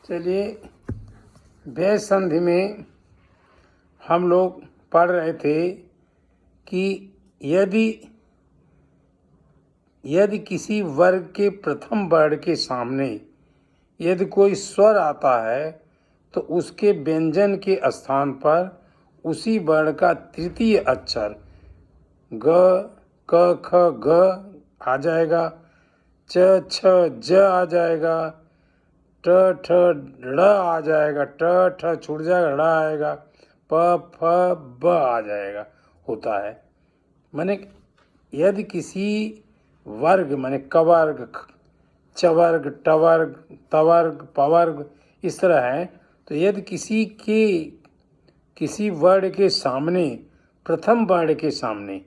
चलिए, व्यय संधि में हम लोग पढ़ रहे थे कि यदि किसी वर्ग के प्रथम वर्ण के सामने यदि कोई स्वर आता है तो उसके व्यंजन के स्थान पर उसी वर्ण का तृतीय अक्षर ग, क, ख, ग आ जाएगा, च, छ, ज आ जाएगा, ट, ठ, ड़ आ जाएगा, ट, ठ छूट जाएगा, ड़ आएगा, प, फ, ब आ जाएगा होता है। माने यदि किसी वर्ग माने कवर्ग, चवर्ग, टवर्ग, तवर्ग, पवर्ग इस तरह है, तो यदि किसी वर्ण के सामने प्रथम वर्ण के सामने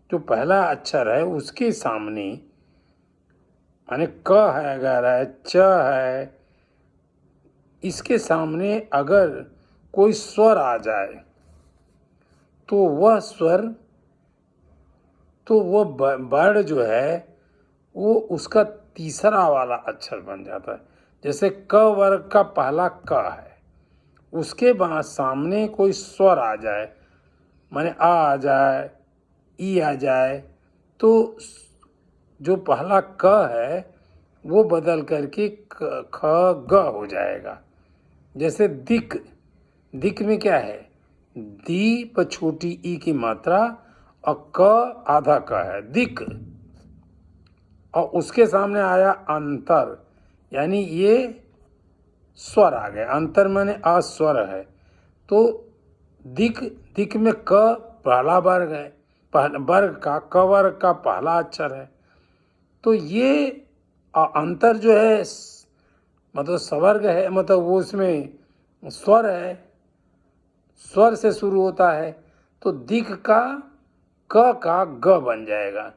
जो पहला अक्षर है उसके सामने माने क है अगर है, च है, इसके सामने अगर कोई स्वर आ जाए तो वह वर्ण जो है वो उसका तीसरा वाला अक्षर बन जाता है। जैसे क वर्ग का पहला क है, उसके बाद सामने कोई स्वर आ जाए माने आ जाए, ई आ जाए, तो जो पहला क है वो बदल करके ख ग हो जाएगा। जैसे दिक में क्या है, दी पर छोटी ई की मात्रा और क आधा क है, दिक। और उसके सामने आया अंतर, यानी ये स्वर आ गए, अंतर माने अस्वर है। तो दिक में क पहला वर्ग है, वर्ग का क वर्ग का पहला अक्षर है। तो ये अंतर जो है मतलब सवर्ग है, मतलब वो उसमें स्वर है, स्वर से शुरू होता है। तो दिग का क का ग बन जाएगा,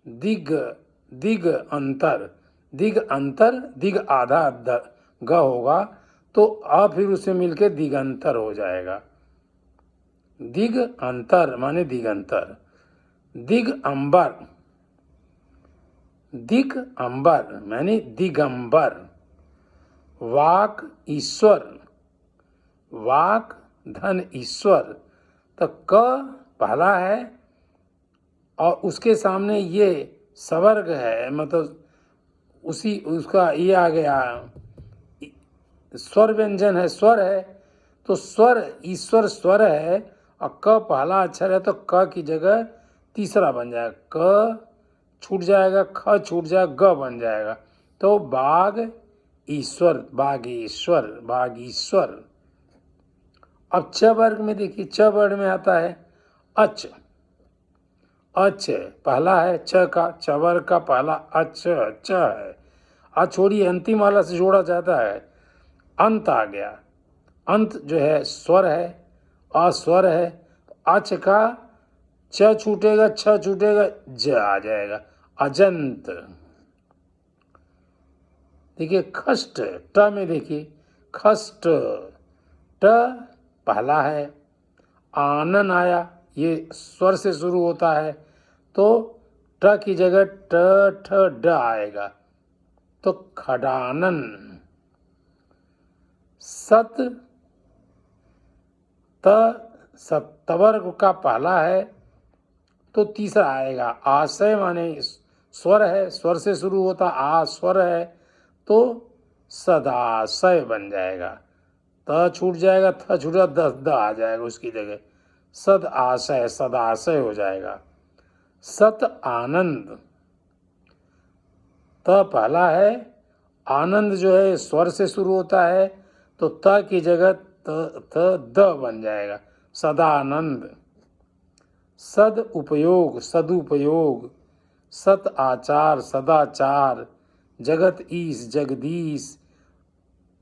दिग अंतर, दिग आधा ग होगा, तो फिर उसे मिलके दिगंतर हो जाएगा। दिग अंतर माने दिगंतर। दिग अंबर माने दिगंबर। वाक धन ईश्वर, तो क पहला है और उसके सामने ये सवर्ग है, मतलब उसका ये आ गया, स्वर व्यंजन है, स्वर है। तो स्वर ईश्वर स्वर है और क पहला अक्षर है, तो क की जगह तीसरा बन जाएगा, क छूट जाएगा, ख छूट जाएगा, ग बन जाएगा। तो बागीश्वर। अब च वर्ग में देखिए, च वर्ग में आता है अच पहला है च का, च वर्ग का पहला च है। छोड़िए, अंतिम वाला से जोड़ा जाता है, अंत आ गया। अंत जो है स्वर है, अस्वर है। अच का च छूटेगा, छ छूटेगा, ज आ जाएगा, अजंत। देखिए खष्ट, ट में देखिए खष्ट, ट पहला है, आनन आया, ये स्वर से शुरू होता है, तो ट की जगह ट ठ ड आएगा, तो खडानन। सत्वर्ग का पहला है, तो तीसरा आएगा, आशय माने स्वर है, स्वर से शुरू होता, आ स्वर है, तो सदाशय बन जाएगा। त छूट जाएगा, थ छूटा, द आ जाएगा उसकी जगह, सदाशय हो जाएगा। सत आनंद, त पहला है, आनंद जो है स्वर से शुरू होता है, तो त की जगह द बन जाएगा, सदानंद। सदुपयोग, सत आचार, सदाचार, जगत ईश, जगदीश,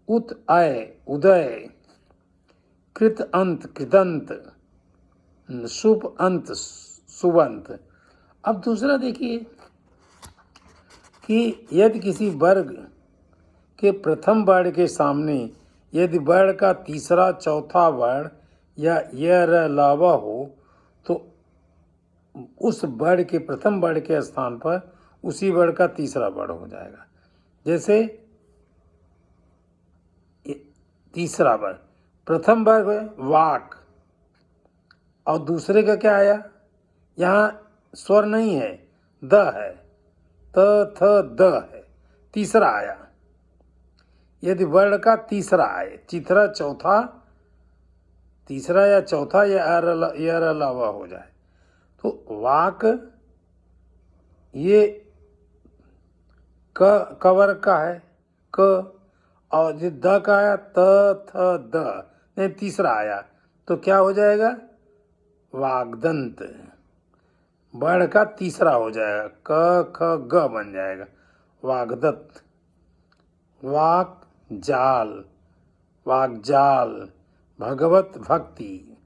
उदय, कृत अंत, कृदंत, शुभ अंत, सुबंत। अब दूसरा देखिए कि यदि किसी वर्ग के प्रथम वर्ण के सामने यदि वर्ण का तीसरा चौथा वर्ण या य र ल व हो, तो उस वर्ण के प्रथम वर्ण के स्थान पर उसी वर्ण का तीसरा वर्ण हो जाएगा। जैसे तीसरा वर्ग, प्रथम वर्ग है वाक, और दूसरे का क्या आया, यहाँ स्वर नहीं है, द है, त थ द है, तीसरा आया। यदि वर्ण का तीसरा आए, तीसरा चौथा, तीसरा या चौथा या अलावा हो जाए तो वाक ये क वर्ग का है क, और जो द का आया त थ द, नहीं तीसरा आया तो क्या हो जाएगा, वाग्दंत, वर्ण का तीसरा हो जाएगा, क ख ग बन जाएगा, वाग्दत्त। वाक जाल, वाग्जाल, भगवत भक्ति,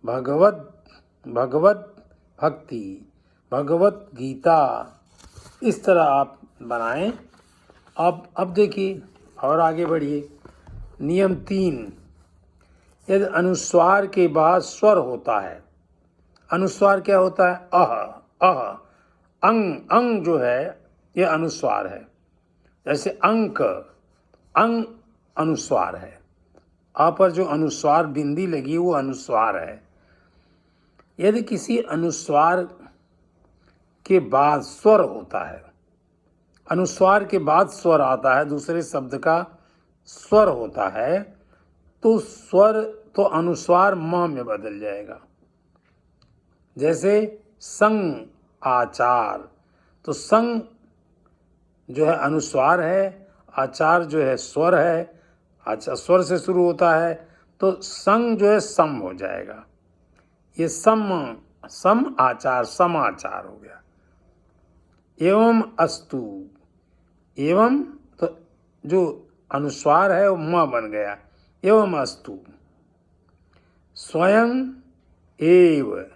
भगवत भक्ति, भगवत गीता, इस तरह आप बनाएं। अब देखिए और आगे बढ़िए। नियम 3, यदि अनुस्वार के बाद स्वर होता है, अनुस्वार क्या होता है, अह, अंग जो है ये अनुस्वार है, जैसे अंक, अंग अनुस्वार है, आ पर जो अनुस्वार बिंदी लगी वो अनुस्वार है। यदि किसी अनुस्वार के बाद स्वर होता है, अनुस्वार के बाद स्वर आता है, दूसरे शब्द का स्वर होता है, तो स्वर तो अनुस्वार म में बदल जाएगा। जैसे संग आचार, तो संग जो है अनुस्वार है, आचार जो है स्वर है, अच्छा स्वर से शुरू होता है, तो संग जो है सम हो जाएगा। ये सम आचार, समाचार हो गया। एवं अस्तु, एवं तो जो अनुस्वार है वो म बन गया, एवं अस्तु। स्वयं एव,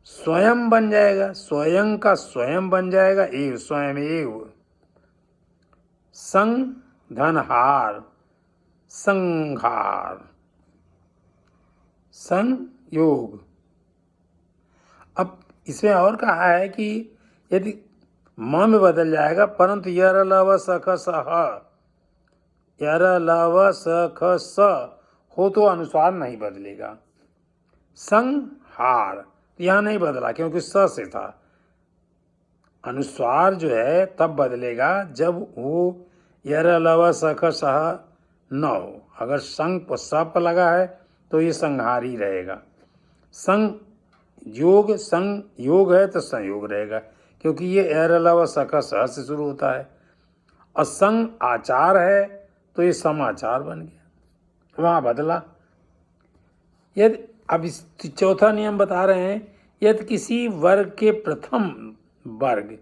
स्वयं बन जाएगा, स्वयं का स्वयं बन जाएगा, एव स्वयं एव। संग धनहार, संहार, संयोग। अब इसमें और कहा है कि यदि म में बदल जाएगा, परंतु यर लव सख सह, यर लव सख स हो तो अनुस्वार नहीं बदलेगा। संहार यहाँ नहीं बदला क्योंकि स से था। अनुस्वार जो है तब बदलेगा जब वो यर लव सख सह न हो। अगर संग पर स पर लगा है तो ये संहारी रहेगा। संयोग है तो संयोग रहेगा, क्योंकि ये एर अलावा सका सह से शुरू होता है। और संग आचार है तो ये समाचार बन गया, वहाँ बदला। यदि अब इस चौथा नियम बता रहे हैं, यदि किसी वर्ग के प्रथम वर्ण,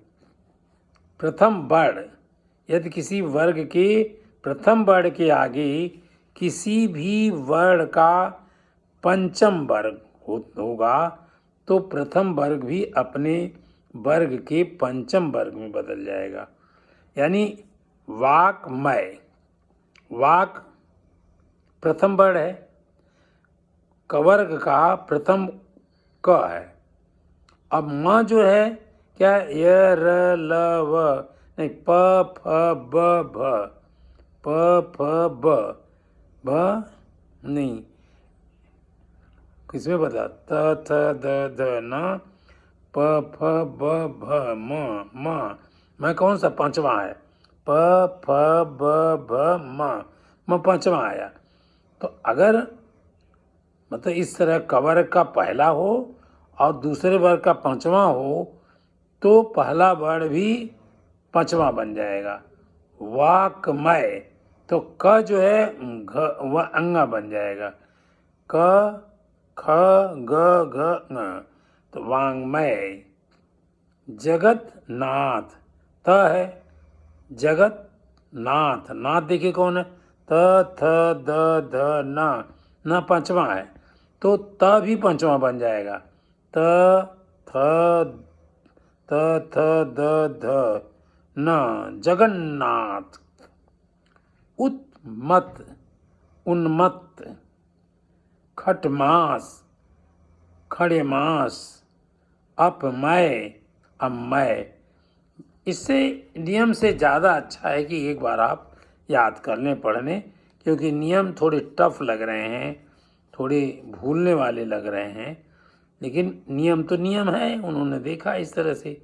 यदि किसी वर्ग के प्रथम वर्ण के आगे किसी भी वर्ण का पंचम वर्ग होगा तो प्रथम वर्ग भी अपने वर्ग के पंचम वर्ग में बदल जाएगा। यानी वाकमय, वाक प्रथम वर्ण है, कवर्ग का प्रथम क है। अब म जो है क्या, य र ल व नहीं, प फ ब भ, प फ ब नहीं, किसमें बता, त थ द ध न, प फ ब भ म कौन सा पांचवा है, प फ ब भ म पांचवा आया। तो अगर मतलब इस तरह कवर्ग का पहला हो और दूसरे वर्ग का पांचवा हो तो पहला वर्ण भी पांचवा बन जाएगा। वाकमय, तो क जो है वह अंगा बन जाएगा, क ख ग घ न, तो वांग्मय। जगत नाथ, त है, जगत नाथ, नाथ देखिए कौन है, त थ द ध न पांचवा है तो त भी पांचवा बन जाएगा, त थ द ध न, जगन्नाथ। उत्मत, उन्मत्त, खटमास, खड़ेमास, अपमय, अमय। इससे नियम से ज़्यादा अच्छा है कि एक बार आप याद कर लें, पढ़ लें, क्योंकि नियम थोड़े टफ लग रहे हैं, थोड़े भूलने वाले लग रहे हैं, लेकिन नियम तो नियम है, उन्होंने देखा इस तरह से।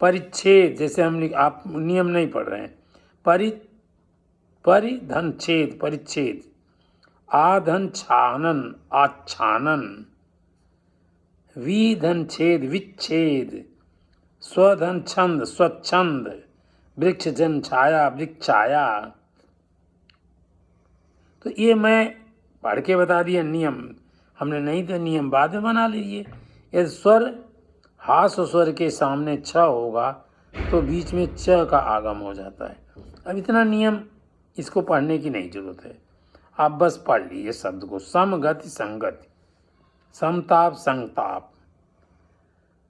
परिच्छेद, जैसे आप नियम नहीं पढ़ रहे हैं। परिधन छेद, परिच्छेद। आधन छानन, आच्छानन। विधन छेद, विच्छेद। स्वधन छंद, स्वच्छंद। वृक्ष जन छाया, वृक्षाया। तो ये मैं पढ़ के बता दिया नियम, हमने नहीं तो नियम बाद में बना लीजिए। यदि स्वर हास स्वर के सामने छ होगा तो बीच में च का आगम हो जाता है। अब इतना नियम इसको पढ़ने की नहीं जरूरत है, आप बस पढ़ लीजिए शब्द को। समगति संगति, समताप संगताप,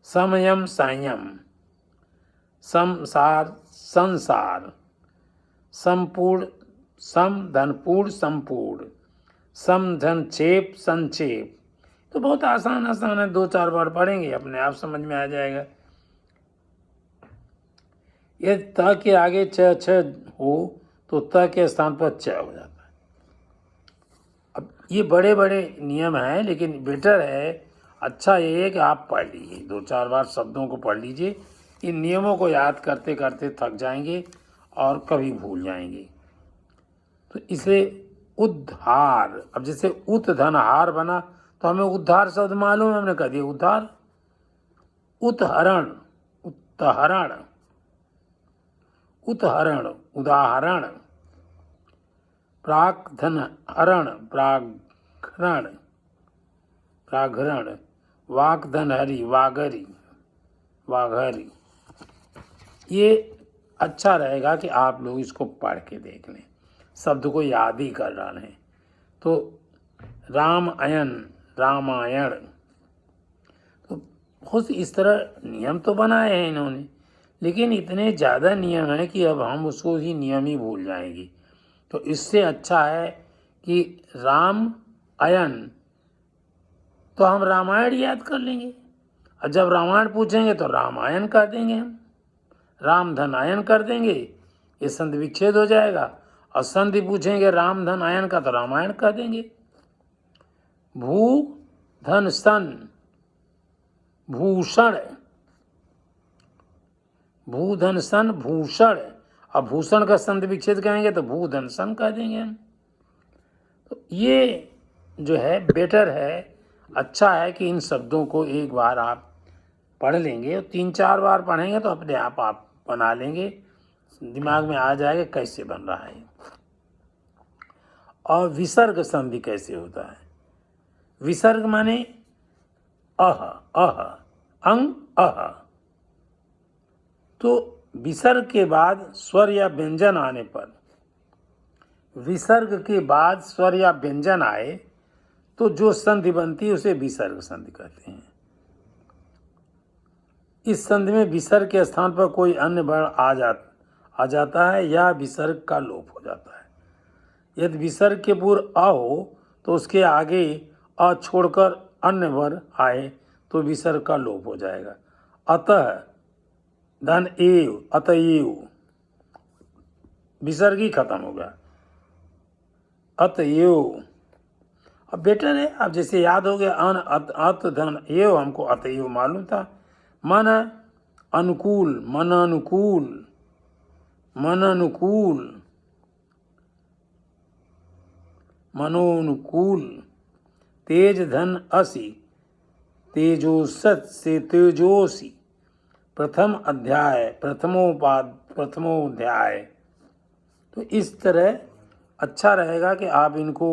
समयम संयम, संसार संसार, संपूर्ण समधनपूर्ण संपूर्ण, समधन चेप संचेप। तो बहुत आसान आसान है, 2-4 बार पढ़ेंगे अपने आप समझ में आ जाएगा। यदि त के आगे च छ हो तो त के स्थान पर च हो जाता है। अब ये बड़े बड़े नियम हैं, लेकिन बेटर है, अच्छा ये है कि आप पढ़ लीजिए, 2-4 बार शब्दों को पढ़ लीजिए। इन नियमों को याद करते करते थक जाएंगे और कभी भूल जाएंगे। तो इसे उद्धार, अब जैसे उत धन हार बना तो हमें उद्धार शब्द मालूम है, हमने कह दिया उद्धार। उतहरण, उत्तहरण, उतहरण, उदाहरण। प्राक्धन हरण, प्राघरण, प्राघरण। वाक्धन हरि, वाघरी, वाघरी। ये अच्छा रहेगा कि आप लोग इसको पढ़ के देख लें, शब्द को याद ही कर डालें। तो रामायण, रामायण। तो खुद इस तरह नियम तो बनाए हैं इन्होंने, लेकिन इतने ज़्यादा नियम हैं कि अब हम उसको ही नियम ही भूल जाएंगे। तो इससे अच्छा है कि राम अयन, तो हम रामायण याद कर लेंगे, और जब रामायण पूछेंगे तो रामायण कर देंगे, हम राम धन आयन कर देंगे, ये संधि विच्छेद हो जाएगा। और संधि पूछेंगे राम धन आयन का तो रामायण कर देंगे। भू धन सन, भूषण, भूधन सन भूषण। अब भूषण का संधि विच्छेद कहेंगे तो भूधन सन कर देंगे हम। तो ये जो है बेटर है, अच्छा है कि इन शब्दों को एक बार आप पढ़ लेंगे, और 3-4 बार पढ़ेंगे तो अपने आप बना लेंगे, दिमाग में आ जाएगा कैसे बन रहा है। और विसर्ग संधि कैसे होता है। विसर्ग माने अह, अह, अंग अह। तो विसर्ग के बाद स्वर या व्यंजन आने पर, विसर्ग के बाद स्वर या व्यंजन आए तो जो संधि बनती है उसे विसर्ग संधि कहते हैं। इस संधि में विसर्ग के स्थान पर कोई अन्य वर्ण आ जाता है या विसर्ग का लोप हो जाता है। यदि विसर्ग के पूर्व अ हो तो उसके आगे अ छोड़कर अन्य वर्ण आए तो विसर्ग का लोप हो जाएगा। अतः, धन एव, अतएव, विसर्ग ही खत्म हो गया, अतएव। अब बेटर है, अब जैसे याद हो गया अन अत धन एव, हमको अतएव मालूम था। मन अनुकूल, मन अनुकूल, मन अनुकूल, मनोनुकूल। तेज धन असी, तेजोसत से तेजोसी। प्रथम अध्याय, प्रथमोध्याय। तो इस तरह अच्छा रहेगा कि आप इनको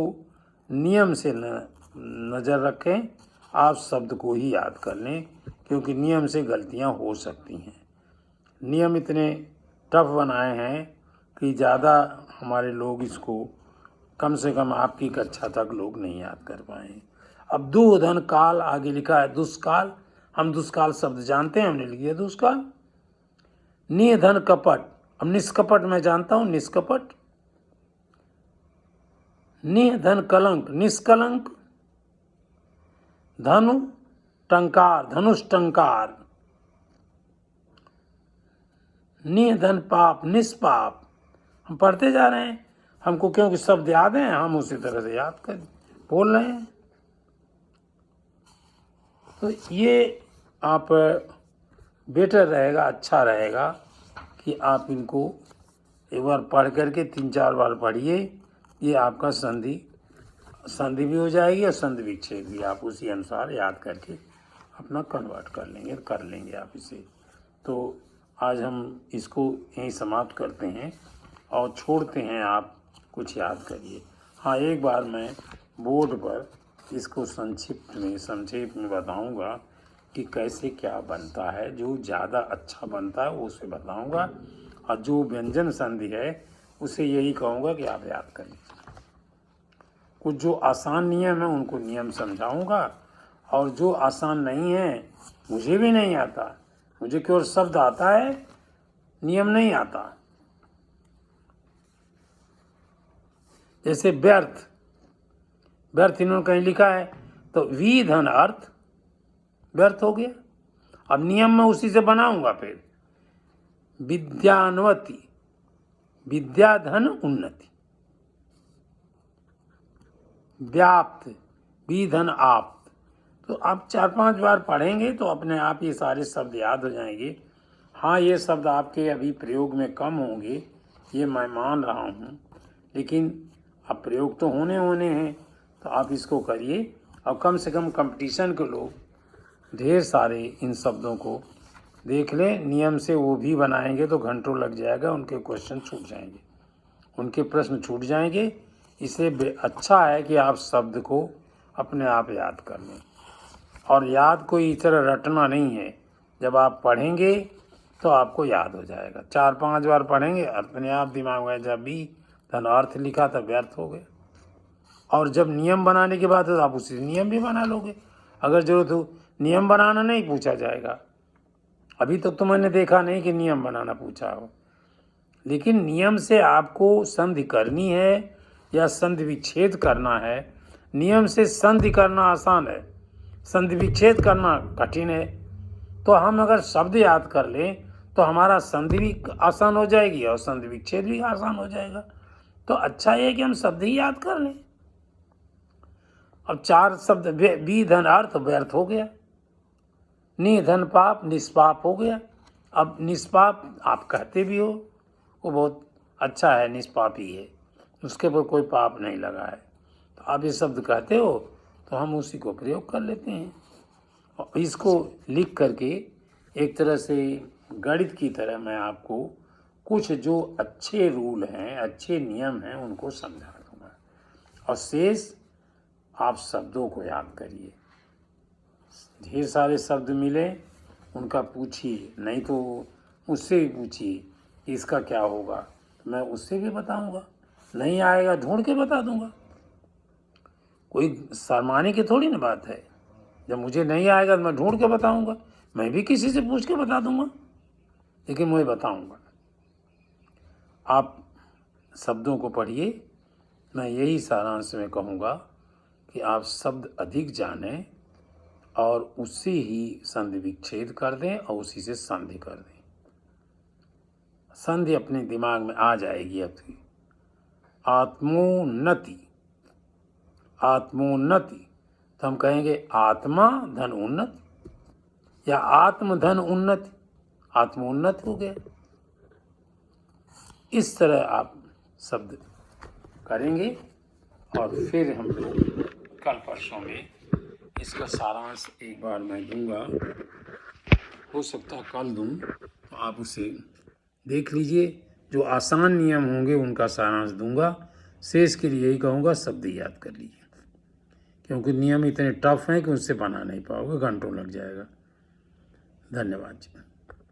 नियम से नज़र रखें, आप शब्द को ही याद कर लें, क्योंकि नियम से गलतियां हो सकती हैं। नियम इतने टफ बनाए हैं कि ज़्यादा हमारे लोग इसको, कम से कम आपकी कक्षा तक लोग नहीं याद कर पाए। अब दुधन काल आगे लिखा है, दुष्काल। हम दुष्काल शब्द जानते हैं, हमने लिख दिया दुष्काल। निधन कपट, अब निष्कपट मैं जानता हूं, निष्कपट। निधन कलंक, निष्कलंक। धनु टंकार, धनुष टंकार। निधन पाप, निष्पाप। हम पढ़ते जा रहे हैं, हमको क्योंकि शब्द याद हैं, हम उसी तरह से याद कर बोल रहे हैं। तो ये आप बेटर रहेगा, अच्छा रहेगा कि आप इनको एक बार पढ़ करके 3-4 बार पढ़िए। ये आपका संधि भी हो जाएगी और संधि विच्छेद भी आप उसी अनुसार याद करके अपना कन्वर्ट कर लेंगे आप इसे। तो आज हम इसको यहीं समाप्त करते हैं और छोड़ते हैं, आप कुछ याद करिए। हाँ, एक बार मैं बोर्ड पर इसको संक्षेप में बताऊंगा कि कैसे क्या बनता है। जो ज़्यादा अच्छा बनता है वो उसे बताऊंगा, और जो व्यंजन संधि है उसे यही कहूँगा कि आप याद करिए। कुछ जो आसान नियम है उनको नियम समझाऊंगा, और जो आसान नहीं है, मुझे भी नहीं आता, मुझे केवल शब्द आता है, नियम नहीं आता। जैसे व्यर्थ इन्होंने कहीं लिखा है, तो वी धन अर्थ व्यर्थ हो गया। अब नियम में उसी से बनाऊंगा। फिर विद्यान्वति, विद्या धन उन्नति, व्याप्त, वी धन आप्त। तो आप 4-5 बार पढ़ेंगे तो अपने आप ये सारे शब्द याद हो जाएंगे। हाँ, ये शब्द आपके अभी प्रयोग में कम होंगे, ये मैं मान रहा हूँ, लेकिन अब प्रयोग तो होने हैं। तो आप इसको करिए, और कम से कम कंपटीशन के लोग ढेर सारे इन शब्दों को देख लें। नियम से वो भी बनाएंगे तो घंटों लग जाएगा, उनके क्वेश्चन छूट जाएंगे, उनके प्रश्न छूट जाएंगे। इससे अच्छा है कि आप शब्द को अपने आप याद कर लें, और याद कोई इस तरह रटना नहीं है। जब आप पढ़ेंगे तो आपको याद हो जाएगा। 4-5 बार पढ़ेंगे, अपने आप दिमाग में जब भी धन अर्थ लिखा तब व्यर्थ हो गया। और जब नियम बनाने के बाद तो आप उसी नियम भी बना लोगे। अगर जरूरत हो, नियम बनाना नहीं पूछा जाएगा। अभी तक तो मैंने देखा नहीं कि नियम बनाना पूछा हो, लेकिन नियम से आपको संधि करनी है या संधि विच्छेद करना है। नियम से संधि करना आसान है, संधि विच्छेद करना कठिन है। तो हम अगर शब्द याद कर लें तो हमारा संधि भी आसान हो जाएगी और संधि विच्छेद भी आसान हो जाएगा। तो अच्छा ये है कि हम शब्द ही याद कर लें। अब 4 शब्द, वी धन अर्थ व्यर्थ हो गया, नि धन पाप निष्पाप हो गया। अब निष्पाप आप कहते भी हो, वो बहुत अच्छा है, निष्पाप ही है, उसके पर कोई पाप नहीं लगा है। तो आप ये शब्द कहते हो तो हम उसी को प्रयोग कर लेते हैं, और इसको लिख करके एक तरह से गणित की तरह मैं आपको कुछ जो अच्छे रूल हैं, अच्छे नियम हैं, उनको समझा दूँगा, और शेष आप शब्दों को याद करिए। ढेर सारे शब्द मिले, उनका पूछिए, नहीं तो मुझसे भी पूछिए कि इसका क्या होगा, तो मैं उससे भी बताऊंगा। नहीं आएगा ढूंढ के बता दूंगा, कोई शर्माने की थोड़ी ना बात है। जब मुझे नहीं आएगा तो मैं ढूंढ के बताऊंगा, मैं भी किसी से पूछ के बता दूंगा, लेकिन मैं बताऊंगा। आप शब्दों को पढ़िए। मैं यही सारांश में कहूँगा कि आप शब्द अधिक जानें और उससे ही संधि विच्छेद कर दें और उसी से संधि कर दें। संधि अपने दिमाग में आ जाएगी। अब आत्मोन्नति, आत्मोन्नति, तो हम कहेंगे आत्मा धन उन्नति या आत्म धन उन्नति, आत्मोन्नति हो गया। इस तरह आप शब्द करेंगे, और फिर हम लोग कल परसों में इसका सारांश एक बार मैं दूंगा। हो सकता है कल दूं, तो आप उसे देख लीजिए। जो आसान नियम होंगे उनका सारांश दूंगा, शेष के लिए यही कहूँगा शब्द याद कर लीजिए, क्योंकि नियम इतने टफ हैं कि उससे बना नहीं पाओगे, घंटों लग जाएगा। धन्यवाद जी।